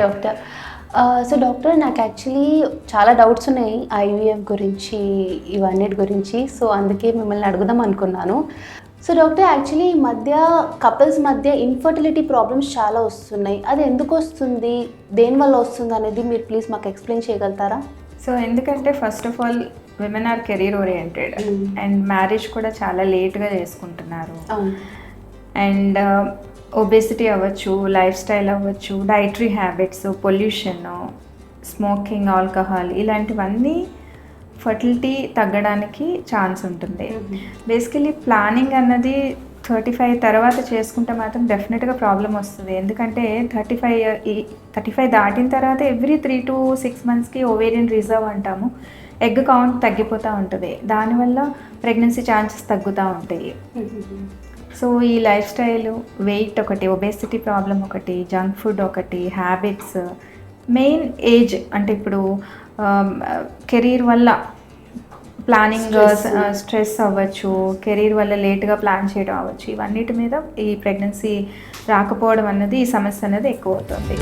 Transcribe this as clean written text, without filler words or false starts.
Doctor. So doctor, నాకు actually చాలా doubts ఉన్నాయి ఐవీఎఫ్ గురించి, ఇవన్నిటి గురించి. సో అందుకే మిమ్మల్ని అడుగుదాం అనుకున్నాను. సో డాక్టర్, యాక్చువల్లీ ఈ మధ్య కపుల్స్ మధ్య ఇన్ఫర్టిలిటీ ప్రాబ్లమ్స్ చాలా వస్తున్నాయి. అది ఎందుకు వస్తుంది, దేనివల్ల వస్తుంది అనేది మీరు ప్లీజ్ మాకు ఎక్స్ప్లెయిన్ చేయగలుగుతారా? సో ఎందుకంటే first of all women are career oriented and marriage కూడా చాలా లేట్గా చేసుకుంటున్నారు. అండ్ ఒబేసిటీ అవ్వచ్చు, లైఫ్ స్టైల్ అవ్వచ్చు, dietary habits, pollution, smoking, alcohol, ఇలాంటివన్నీ ఫర్టిలిటీ తగ్గడానికి ఛాన్స్ ఉంటుంది. బేసికలీ ప్లానింగ్ అన్నది 35 తర్వాత చేసుకుంటే మాత్రం డెఫినెట్గా ప్రాబ్లం వస్తుంది. ఎందుకంటే 35 దాటిన తర్వాత ఎవ్రీ 3 to 6 monthsకి ఓవేరియన్ రిజర్వ్ అంటాము, ఎగ్ కౌంట్ తగ్గిపోతూ ఉంటుంది. దానివల్ల ప్రెగ్నెన్సీ ఛాన్సెస్ తగ్గుతూ ఉంటాయి. సో ఈ లైఫ్ స్టైల్, వెయిట్ ఒకటి, ఒబేసిటీ ప్రాబ్లం ఒకటి, జంక్ ఫుడ్ ఒకటి, హ్యాబిట్స్, మెయిన్ ఏజ్ అంటే ఇప్పుడు కెరీర్ వల్ల ప్లానింగ్ స్ట్రెస్ అవ్వచ్చు, కెరీర్ వల్ల లేట్గా ప్లాన్ చేయడం అవ్వచ్చు, ఇవన్నిటి మీద ఈ ప్రెగ్నెన్సీ రాకపోవడం అన్నది, ఈ సమస్య అనేది ఎక్కువ అవుతుంది.